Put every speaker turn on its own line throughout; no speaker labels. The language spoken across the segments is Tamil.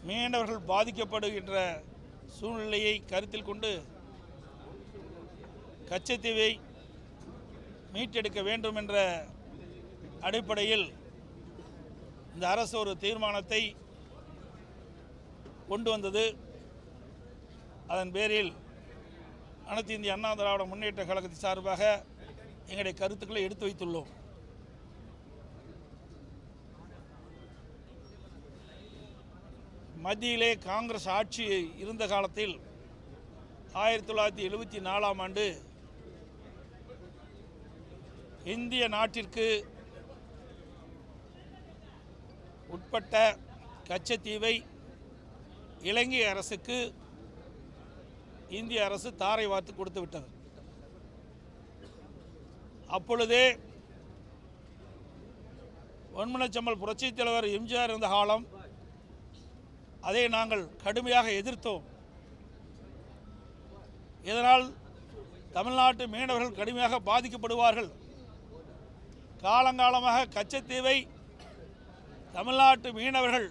மீனவர்கள் பாதிக்கப்படுகின்ற சூழ்நிலையை கருத்தில் கொண்டு கச்சத்தீவை மீட்டெடுக்க வேண்டும் என்ற அடிப்படையில் இந்த அரசு ஒரு தீர்மானத்தை கொண்டு வந்தது. அதன் பேரில் அனைத்து இந்திய அண்ணா திராவிட முன்னேற்ற கழகத்தின் சார்பாக எங்களுடைய கருத்துக்களை எடுத்து வைத்துள்ளோம். மத்தியிலே காங்கிரஸ் ஆட்சி இருந்த காலத்தில் 1974ஆம் ஆண்டு இந்திய நாட்டிற்கு உட்பட்ட கச்சத்தீவை இலங்கை அரசுக்கு இந்திய அரசு தாரை வார்த்து கொடுத்து விட்டது. அப்பொழுதே பொன்மனச்செம்மல் புரட்சித் தலைவர் எம்ஜிஆர் இருந்த காலம் அதை நாங்கள் கடுமையாக எதிர்த்தோம். இதனால் தமிழ்நாட்டு மீனவர்கள் கடுமையாக பாதிக்கப்படுவார்கள். காலங்காலமாக கச்சத்தீவை தமிழ்நாட்டு மீனவர்கள்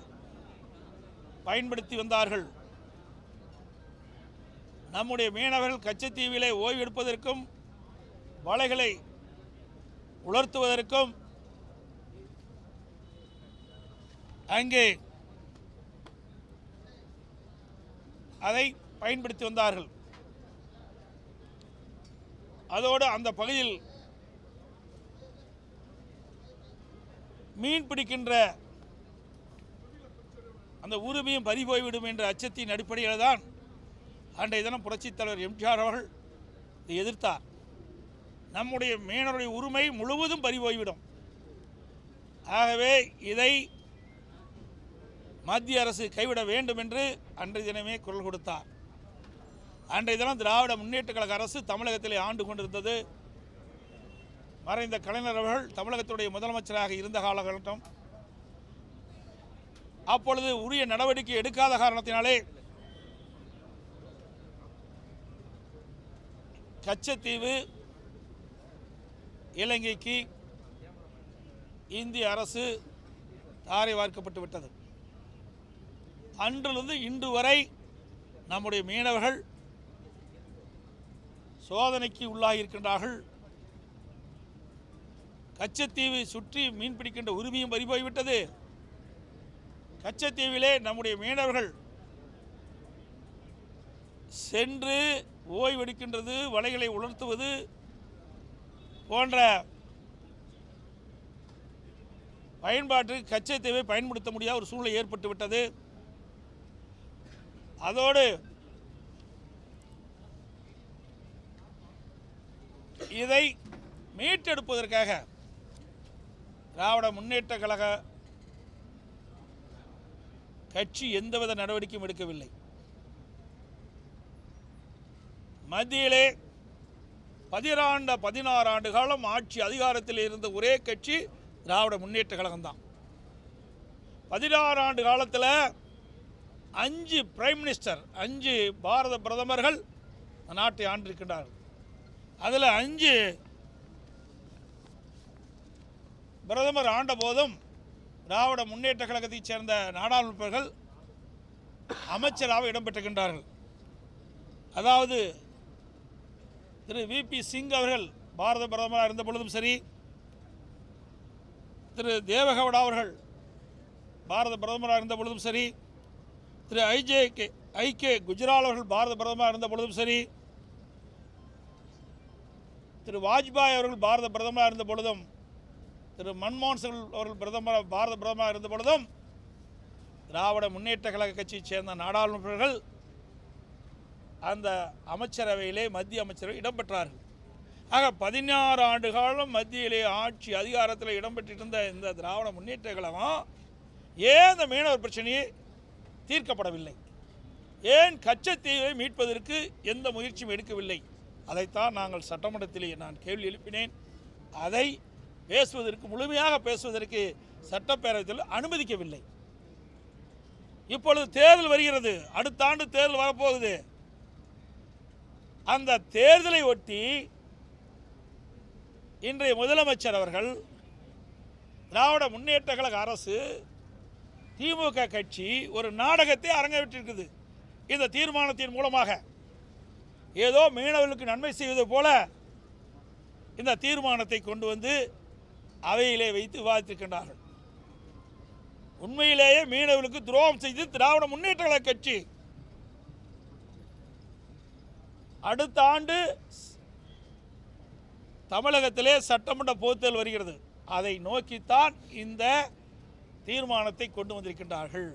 பயன்படுத்தி வந்தார்கள். நம்முடைய மீனவர்கள் கச்சத்தீவிலே ஓய்வு எடுப்பதற்கும் வலைகளை உலர்த்துவதற்கும் அங்கே அதை பயன்படுத்தி வந்தார்கள். அதோடு அந்த பகுதியில் மீன் பிடிக்கின்ற அந்த உரிமையும் பறிபோய்விடும் என்ற அச்சத்தின் அடிப்படையில் தான் அன்றைய தினம் புரட்சித் தலைவர் எம்ஜிஆர் அவர்கள் இதை எதிர்த்தார். நம்முடைய மீனவருடைய உரிமை முழுவதும் பறிபோய்விடும். ஆகவே இதை மத்திய அரசு கைவிட வேண்டும் என்று அன்றைய தினமே குரல் கொடுத்தார். அன்றைய தினம் திராவிட முன்னேற்ற கழக அரசு தமிழகத்திலே ஆண்டு கொண்டிருந்தது. மறைந்த கலைஞர் அவர்கள் தமிழகத்துடைய முதலமைச்சராக இருந்த காலகட்டம். அப்பொழுது உரிய நடவடிக்கை எடுக்காத காரணத்தினாலே கச்சத்தீவு இலங்கைக்கு இந்திய அரசு தாரை வார்க்கப்பட்டு விட்டது. அன்றிலிருந்து இன்று வரை நம்முடைய மீனவர்கள் சோதனைக்கு உள்ளாகியிருக்கின்றார்கள். கச்சத்தீவை சுற்றி மீன் பிடிக்கின்ற உரிமையும் பறிபோய்விட்டது. கச்சத்தீவிலே நம்முடைய மீனவர்கள் சென்று ஓய்வெடுக்கின்றது, வலைகளை உலர்த்துவது போன்ற பயன்பாட்டுக்கு கச்சத்தீவை பயன்படுத்த முடியாத ஒரு சூழ்நிலை ஏற்பட்டுவிட்டது. அதோடு இதை மீட்டெடுப்பதற்காக திராவிட முன்னேற்ற கழக கட்சி எந்தவித நடவடிக்கையும் எடுக்கவில்லை. மத்தியிலே 16 ஆண்டு காலம் ஆட்சி அதிகாரத்தில் இருந்த ஒரே கட்சி திராவிட முன்னேற்ற கழகம்தான். 16 ஆண்டு காலத்தில் 5 பிரைம் மினிஸ்டர், 5 பாரத பிரதமர்கள் நாட்டை ஆண்டிருக்கின்றார்கள். அதில் 5 பிரதமர் ஆண்ட போதும் திராவிட முன்னேற்ற கழகத்தைச் சேர்ந்த நாடாளுமன்றர்கள் அமைச்சராக இடம்பெற்றிருக்கின்றார்கள். அதாவது திரு VP சிங் அவர்கள் பாரத பிரதமராக இருந்த பொழுதும் சரி, திரு தேவகவுடா அவர்கள் பாரத பிரதமராக இருந்த பொழுதும் சரி, திரு IK குஜரால் அவர்கள் பாரத பிரதமராக இருந்த பொழுதும் சரி, திரு வாஜ்பாய் அவர்கள் பாரத பிரதமராக இருந்த பொழுதும், திரு மன்மோகன் சிங் அவர்கள் பாரத பிரதமராக இருந்த பொழுதும் திராவிட முன்னேற்ற கழக கட்சியைச் சேர்ந்த நாடாளுமன்றர்கள் அந்த அமைச்சரவையிலே மத்திய அமைச்சரவை இடம்பெற்றார்கள். ஆக 16 ஆண்டு காலம் மத்தியிலே ஆட்சி அதிகாரத்தில் இடம்பெற்றிருந்த இந்த திராவிட முன்னேற்ற கழகம் ஏன் இந்த மீனவர் பிரச்சனையை தீர்க்கப்படவில்லை? ஏன் கச்சத்தீவை மீட்பதற்கு எந்த முயற்சியும் எடுக்கவில்லை? அதைத்தான் நாங்கள் சட்டமன்றத்திலே நான் கேள்வி எழுப்பினேன். அதை பேசுவதற்கு, முழுமையாக பேசுவதற்கு சட்டப்பேரவையில் அனுமதிக்கவில்லை. இப்பொழுது தேர்தல் வருகிறது, அடுத்த ஆண்டு தேர்தல் வரப்போகுது. அந்த தேர்தலை ஒட்டி இன்றைய முதலமைச்சர் அவர்கள், திராவிட முன்னேற்ற கழக அரசு திமுக கட்சி ஒரு நாடகத்தை அரங்கேற்றிருக்குது. இந்த தீர்மானத்தின் மூலமாக ஏதோ மீனவர்களுக்கு நன்மை செய்வது போல இந்த தீர்மானத்தை கொண்டு வந்து அவையிலே வைத்து விவாதித்திருக்கின்றார்கள். உண்மையிலேயே மீனவர்களுக்கு துரோகம் செய்து திராவிட முன்னேற்ற கழக கட்சி அடுத்த ஆண்டு தமிழகத்திலே சட்டமன்ற பொதுத்தேர்தல் வருகிறது. அதை நோக்கித்தான் இந்த தீர்மானத்தை கொண்டு வந்திருக்கின்றார்கள்.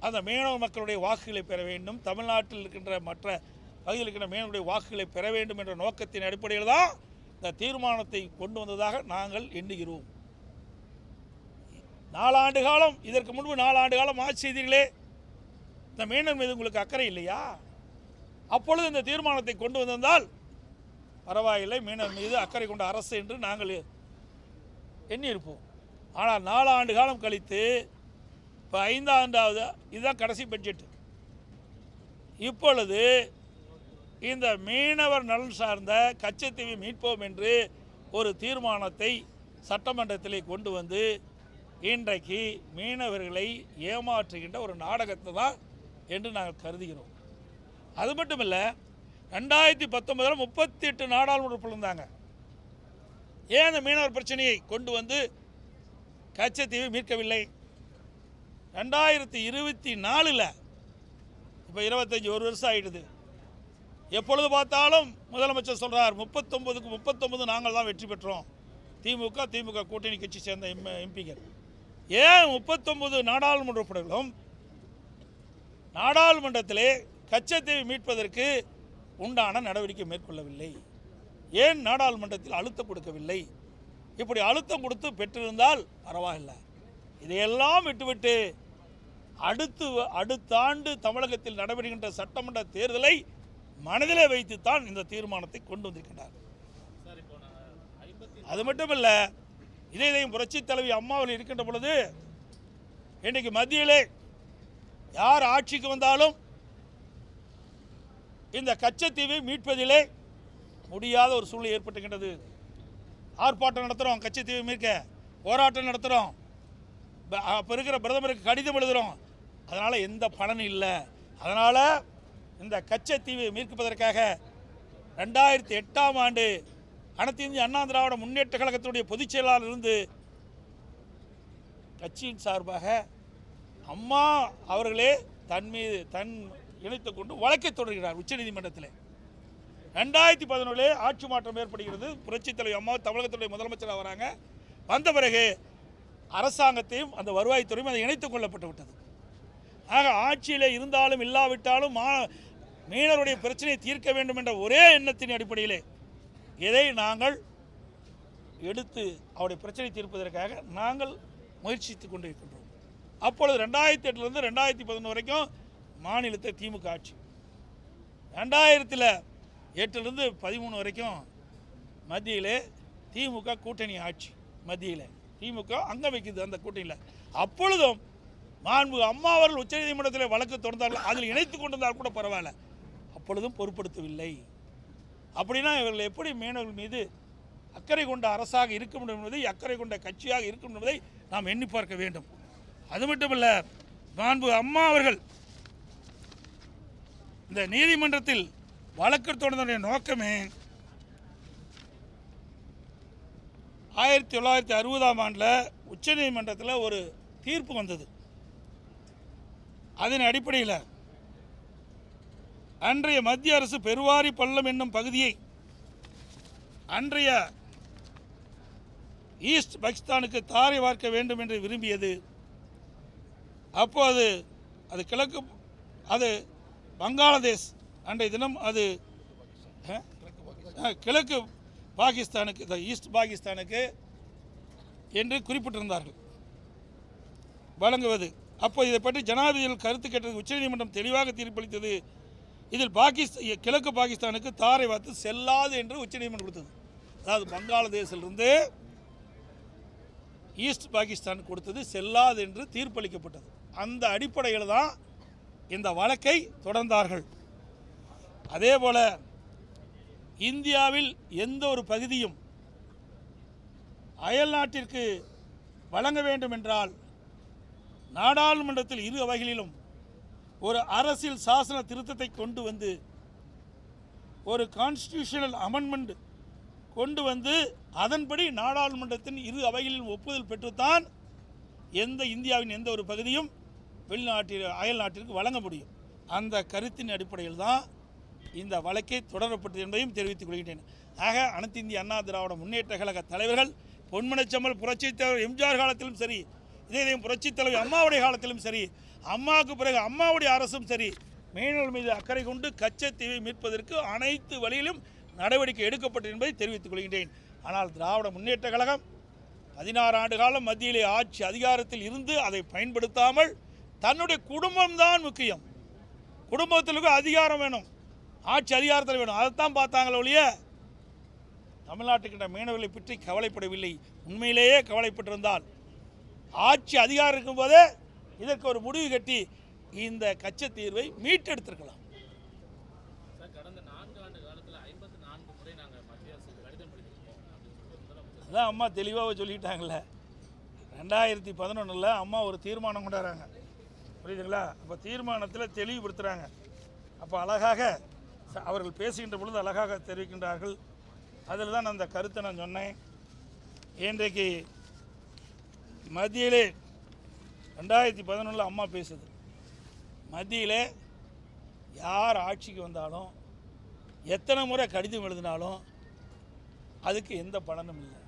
அந்த மீனவ மக்களுடைய வாக்குகளை பெற வேண்டும், தமிழ்நாட்டில் இருக்கின்ற மற்ற பகுதியில் இருக்கின்ற மீனவர்களுடைய வாக்குகளை பெற வேண்டும் என்ற நோக்கத்தின் அடிப்படையில் தான் இந்த தீர்மானத்தை கொண்டு வந்ததாக நாங்கள் எண்ணுகிறோம். 4 ஆண்டு காலம், இதற்கு முன்பு 4 ஆண்டு காலம் ஆட்சி செய்தீர்களே, இந்த மீனவர் மீது உங்களுக்கு அக்கறை இல்லையா? அப்பொழுது இந்த தீர்மானத்தை கொண்டு வந்திருந்தால் பரவாயில்லை, மீனவர் மீது அக்கறை கொண்ட அரசு என்று நாங்கள் எண்ணியிருப்போம். ஆனால் 4 ஆண்டு காலம் கழித்து இப்போ 5ஆண்டாவது, இதுதான் கடைசி பட்ஜெட். இப்பொழுது இந்த மீனவர் நலன் சார்ந்த கச்சத்தீவை மீட்போம் என்று ஒரு தீர்மானத்தை சட்டமன்றத்திலே கொண்டு வந்து இன்றைக்கு மீனவர்களை ஏமாற்றுகின்ற ஒரு நாடகத்தை தான் என்று நாங்கள் கருதுகிறோம். அது மட்டும் இல்லை, 2019 38 நாடாளுமன்ற உறுப்பினர்கள் இருந்தாங்க. ஏன் அந்த மீனவர் பிரச்சனையை கொண்டு வந்து கச்சத்தீவை மீட்கவில்லை? 2024 இப்போ 25 ஒரு வருஷம் ஆகிடுது. எப்பொழுது பார்த்தாலும் முதலமைச்சர் சொல்கிறார் 39க்கு 39 நாங்கள் தான் வெற்றி பெற்றோம், திமுக கூட்டணி கட்சி சேர்ந்த எம்பிகள். ஏன் 39 நாடாளுமன்ற உறுப்பினர்களும் நாடாளுமன்றத்திலே கச்சத்தீவை மீட்பதற்கு உண்டான நடவடிக்கை மேற்கொள்ளவில்லை? ஏன் நாடாளுமன்றத்தில் அழுத்தம் கொடுக்கவில்லை? இப்படி அழுத்தம் கொடுத்து பெற்றிருந்தால் பரவாயில்லை. இதையெல்லாம் விட்டுவிட்டு அடுத்த ஆண்டு தமிழகத்தில் நடைபெறுகின்ற சட்டமன்ற தேர்தலை மனதிலே வைத்துத்தான் இந்த தீர்மானத்தை கொண்டு வந்திருக்கின்றார். அது மட்டுமல்ல, இதையும் புரட்சி தலைவி அம்மாவில் இருக்கின்ற பொழுது இன்றைக்கு மத்தியிலே யார் ஆட்சிக்கு வந்தாலும் இந்த கச்சத்தீவை மீட்பதிலே முடியாத ஒரு சூழ்நிலை ஏற்பட்டுகின்றது. ஆர்ப்பாட்டம் நடத்துகிறோம், கச்சத்தீவை மீட்க போராட்டம் நடத்துகிறோம், அப்போ இருக்கிற பிரதமருக்கு கடிதம் எழுதுகிறோம், அதனால் எந்த பலனும் இல்லை. அதனால் இந்த கச்சத்தீவை மீட்பதற்காக 2008ஆம் ஆண்டு அனைத்து இந்திய அண்ணா திராவிட முன்னேற்ற கழகத்தினுடைய பொதுச் செயலாளர் இருந்து கட்சியின் சார்பாக அம்மா அவர்களே தன் இணைத்துக் கொண்டு வழக்கை தொடர்கிறார் உச்சநீதிமன்றத்தில். 2011 ஆட்சி மாற்றம் ஏற்படுகிறது. புரட்சித் தலைவர் அம்மா தமிழகத்துடைய முதலமைச்சராக வராங்க. வந்த பிறகு அரசாங்கத்தையும் அந்த வருவாய்த்துறையும் அதை இணைத்துக் கொள்ளப்பட்டு விட்டது. ஆக ஆட்சியில் இருந்தாலும் இல்லாவிட்டாலும் மீனவருடைய பிரச்சனையை தீர்க்க வேண்டும் என்ற ஒரே எண்ணத்தின் அடிப்படையிலே இதை நாங்கள் எடுத்து அவருடைய பிரச்சனை தீர்ப்பதற்காக நாங்கள் முயற்சித்து கொண்டிருக்கின்றோம். அப்பொழுது 2008 2011 வரைக்கும் மாநிலத்தை திமுக ஆட்சி, 2008 13 வரைக்கும் மத்தியிலே திமுக கூட்டணி ஆட்சி. மத்தியில் திமுக அங்க வைக்குது அந்த கூட்டணியில். அப்பொழுதும் மாண்பு அம்மா அவர்கள் உச்சநீதிமன்றத்தில் வழக்கு தொடர்ந்தார்கள், அதில் இணைத்து கொண்டிருந்தால் கூட பரவாயில்ல, அப்பொழுதும் பொருட்படுத்தவில்லை. அப்படின்னா இவர்கள் எப்படி மீனவர்கள் மீது அக்கறை கொண்ட அரசாக இருக்க முடியும் என்பதை, அக்கறை கொண்ட கட்சியாக இருக்கும் என்பதை நாம் எண்ணி பார்க்க வேண்டும். அது மட்டுமல்ல, மாண்பு அம்மா அவர்கள் இந்த நீதிமன்றத்தில் வழக்கு தொடர்ந்த நோக்கமே 1960ஆம் ஆண்டில் உச்சநீதிமன்றத்தில் ஒரு தீர்ப்பு வந்தது. அதன் அடிப்படையில் அன்றைய மத்திய அரசு பெருவாரி பள்ளம் என்னும் பகுதியை அன்றைய ஈஸ்ட் பாகிஸ்தானுக்கு தாரை வார்க்க வேண்டும் என்று விரும்பியது. அப்போது அது கிழக்கு, அது பங்களாதேஷ், அன்றைய தினம் அது கிழக்கு பாகிஸ்தானுக்கு, ஈஸ்ட் பாகிஸ்தானுக்கு என்று குறிப்பிட்டிருந்தார்கள் வழங்குவது. அப்போ இதை பற்றி ஜனாதிபதிகள் கருத்து கேட்டது. உச்சநீதிமன்றம் தெளிவாக தீர்ப்பளித்தது. இதில் கிழக்கு பாகிஸ்தானுக்கு தாரை வார்த்து செல்லாது என்று உச்சநீதிமன்றம் கொடுத்தது. அதாவது பங்களாதேஷிலிருந்து ஈஸ்ட் பாகிஸ்தான் கொடுத்தது செல்லாது என்று தீர்ப்பளிக்கப்பட்டது. அந்த அடிப்படையில் தான் இந்த வழக்கை தொடர்ந்தார்கள். அதேபோல இந்தியாவில் எந்த ஒரு பகுதியும் அயல் நாட்டிற்கு வழங்க வேண்டும் என்றால் நாடாளுமன்றத்தில் இரு அவைகளிலும் ஒரு அரசியல் சாசன திருத்தத்தை கொண்டு வந்து ஒரு கான்ஸ்டிடியூஷனல் அமெண்ட்மெண்ட் கொண்டு வந்து அதன்படி நாடாளுமன்றத்தின் இரு அவைகளிலும் ஒப்புதல் பெற்றுத்தான் இந்தியாவின் எந்த ஒரு பகுதியும் வெளிநாட்டில் அயல் நாட்டிற்கு வழங்க முடியும். அந்த கருத்தின் அடிப்படையில் தான் இந்த வழக்கை தொடரப்பட்டது என்பதையும் தெரிவித்துக் கொள்கின்றேன். ஆக அனைத்து இந்திய அண்ணா திராவிட முன்னேற்ற கழக தலைவர்கள் பொன்மனச்செம்மல் புரட்சித் தலைவர் எம்ஜிஆர் காலத்திலும் சரி, இதே புரட்சித் தலைவர் அம்மாவுடைய காலத்திலும் சரி, அம்மாவுக்கு பிறகு அம்மாவுடைய அரசும் சரி, மீனவர்கள் மீது அக்கறை கொண்டு கச்சத்தீவை மீட்பதற்கு அனைத்து வழியிலும் நடவடிக்கை எடுக்கப்பட்டது என்பதை தெரிவித்துக் கொள்கின்றேன். ஆனால் திராவிட முன்னேற்ற கழகம் 16 ஆண்டு காலம் மத்தியிலே ஆட்சி அதிகாரத்தில் இருந்து அதை பயன்படுத்தாமல் தன்னுடைய குடும்பம்தான் முக்கியம், குடும்பத்திற்கு அதிகாரம் வேணும், ஆட்சி அதிகாரத்தில் வேணும், அதைத்தான் பார்த்தாங்களே ஒழிய தமிழ்நாட்டுக்கிட்ட மீனவர்களை பற்றி கவலைப்படவில்லை. உண்மையிலேயே கவலைப்பட்டிருந்தால் ஆட்சி அதிகாரம் இருக்கும்போதே இதற்கு ஒரு முடிவு கட்டி இந்த கச்சத்தீர்வை மீட்டெடுத்திருக்கலாம். அதான் அம்மா தெளிவாக சொல்லிட்டாங்கல்ல, 2011 அம்மா ஒரு தீர்மானம் கொண்டாடுறாங்க, புரியுதுங்களா? அப்போ தீர்மானத்தில் தெளிவுபடுத்துகிறாங்க. அப்போ அழகாக அவர்கள் பேசுகின்ற பொழுது அழகாக தெரிவிக்கின்றார்கள். அதில் தான் அந்த கருத்தை நான் சொன்னேன். இன்றைக்கு மத்தியிலே 2011 அம்மா பேசுது, மத்தியிலே யார் ஆட்சிக்கு வந்தாலும் எத்தனை முறை கடிதம் எழுதினாலும் அதுக்கு எந்த பலனும் இல்லை,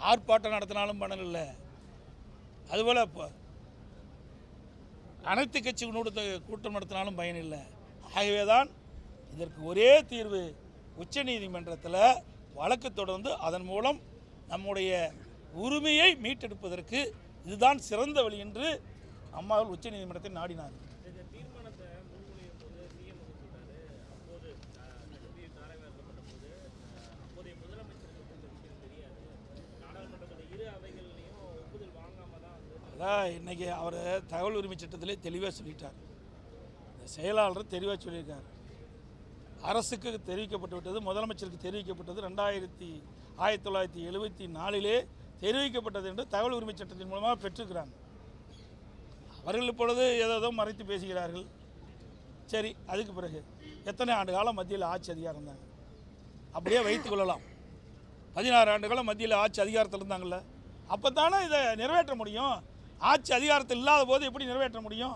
ஆர்ப்பாட்டம் நடத்தினாலும் பலன் இல்லை, அதுபோல் இப்போ அனைத்து கட்சி கூட்டம் நடத்தினாலும் பயன் இல்லை. ஆகவே தான் இதற்கு ஒரே தீர்வு, உச்சநீதிமன்றத்தில் வழக்கு தொடர்ந்து அதன் மூலம் நம்முடைய உரிமையை மீட்டெடுப்பதற்கு இதுதான் சிறந்த வழி என்று அம்மாவில் உச்சநீதிமன்றத்தை நாடினார். அதான் இன்றைக்கி அவர் தகவல் உரிமை சட்டத்திலே தெளிவாக சொல்லிட்டார், செயலாளர் தெளிவாக சொல்லியிருக்கார். அரசுக்கு தெரிவிக்கப்பட்டு விட்டது, முதலமைச்சருக்கு தெரிவிக்கப்பட்டது 1974 தெரிவிக்கப்பட்டது என்று தகவல் உரிமை சட்டத்தின் மூலமாக பெற்றிருக்கிறாங்க. அவர்கள் இப்பொழுது ஏதோ மறைத்து பேசுகிறார்கள். சரி, அதுக்கு பிறகு எத்தனை ஆண்டு காலம் மத்தியில் ஆட்சி அதிகாரம் இருந்தாங்க, அப்படியே வைத்துக் கொள்ளலாம். 16 ஆண்டு காலம் மத்தியில் ஆட்சி அதிகாரத்தில் இருந்தாங்கள்ல, அப்போ தானே இதை நிறைவேற்ற முடியும். ஆட்சி அதிகாரத்தில் இல்லாத போது எப்படி நிறைவேற்ற முடியும்?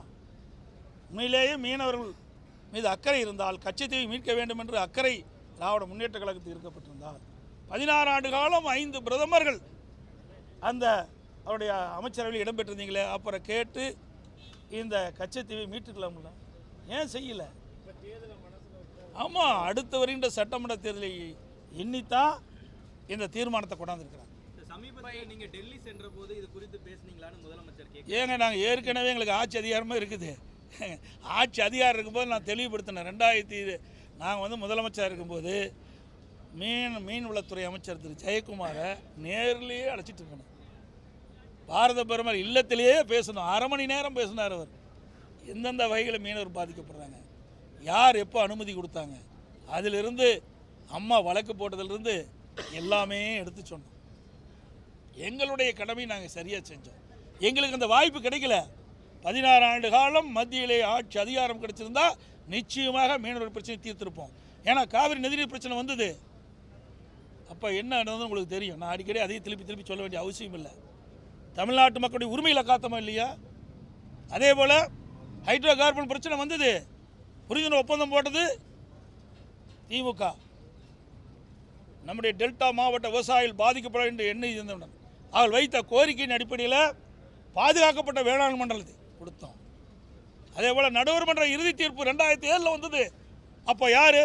உண்மையிலேயே மீனவர்கள் மீது அக்கறை இருந்தால், கச்சத்தீவை மீட்க வேண்டும் என்று அக்கறை திராவிட முன்னேற்ற கழகத்தில் இருக்கப்பட்டிருந்தால் 16 ஆண்டு காலம் 5 பிரதமர்கள் அந்த அவருடைய அமைச்சரவையில் இடம்பெற்றிருந்தீங்களே, அப்புறம் கேட்டு இந்த கச்சத்தீவை மீட்டுக்கலாம்ல, ஏன் செய்யலை? ஆமாம், அடுத்து வருகின்ற சட்டமன்ற தேர்தலை எண்ணித்தான் இந்த தீர்மானத்தை கொண்டாந்துருக்கிறாங்க.
நீங்கள் டெல்லி சென்ற போது இது குறித்து பேசுனீங்களான்னு முதலமைச்சர் கேட்க,
ஏங்க நாங்கள் ஏற்கனவே எங்களுக்கு ஆட்சி அதிகாரமாக இருக்குது, ஆட்சி அதிகாரம் இருக்கும்போது நான் தெளிவுபடுத்தினேன். 2000 நாங்கள் முதலமைச்சர் இருக்கும்போது மீன்வளத்துறை அமைச்சர் திரு ஜெயக்குமாரை நேரிலேயே அழைச்சிட்டு இருக்கணும், பாரத பிரதமர் இல்லத்திலேயே பேசணும், 1/2 மணி நேரம் பேசினார். அவர் எந்தெந்த வகையில் மீனவர் பாதிக்கப்படுறாங்க, யார் எப்போ அனுமதி கொடுத்தாங்க, அதிலிருந்து அம்மா வழக்கு போட்டதிலிருந்து எல்லாமே எடுத்து சொன்னோம். எங்களுடைய கடமையை நாங்கள் சரியாக செஞ்சோம். எங்களுக்கு அந்த வாய்ப்பு கிடைக்கல. 16 ஆண்டு காலம் மத்தியிலே ஆட்சி அதிகாரம் கிடைச்சிருந்தா நிச்சயமாக மீனவர் பிரச்சனை தீர்த்திருப்போம். ஏன்னா காவிரி நதிநீர் பிரச்சனை வந்தது, அப்போ என்ன நடந்ததுன்னு உங்களுக்கு தெரியும். நான் அடிக்கடி அதையும் திருப்பி சொல்ல வேண்டிய அவசியம் இல்லை. தமிழ்நாட்டு மக்களுடைய உரிமைகளை காத்தமா இல்லையா? அதே போல் ஹைட்ரோ கார்பன் பிரச்சனை வந்தது, புரிந்துணர்வு ஒப்பந்தம் போட்டது திமுக. நம்முடைய டெல்டா மாவட்ட விவசாயிகள் பாதிக்கப்பட என்று எண்ணெய் இருந்தவுடன் அவர்கள் வைத்த கோரிக்கையின் அடிப்படையில் பாதுகாக்கப்பட்ட வேளாண் மண்டலத்தை கொடுத்தோம். அதே போல் நடுவர் மன்ற இறுதி தீர்ப்பு 2007 வந்தது. அப்போ யார்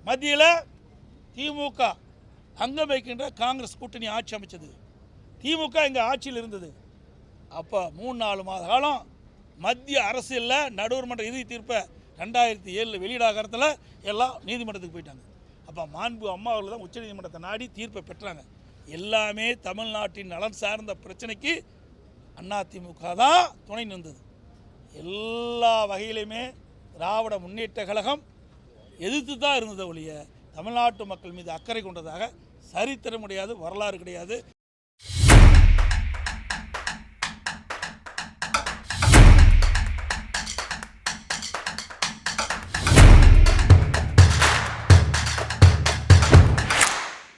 மத்தியில்? திமுக அங்கம் வைக்கின்ற காங்கிரஸ் கூட்டணி ஆட்சி அமைச்சது, திமுக இங்கே ஆட்சியில் இருந்தது. அப்போ 3-4 மாத காலம் மத்திய அரசியலில் நடுவர் மன்ற இறுதி தீர்ப்பை 2007 வெளியிடாகிறதுல எல்லாம் நீதிமன்றத்துக்கு போயிட்டாங்க. அப்போ மாண்பு அம்மா அவர்கள் தான் உச்சநீதிமன்றத்தை நாடி தீர்ப்பை பெற்றாங்க. எல்லாமே தமிழ்நாட்டின் நலன் சார்ந்த பிரச்சனைக்கு அதிமுக தான் துணை நின்றது. எல்லா வகையிலுமே திராவிட முன்னேற்ற கழகம் எதிர்த்து தான் இருந்ததை ஒழிய தமிழ்நாட்டு மக்கள் மீது அக்கறை கொண்டதாக சரித்திரம் கிடையாது, வரலாறு கிடையாது.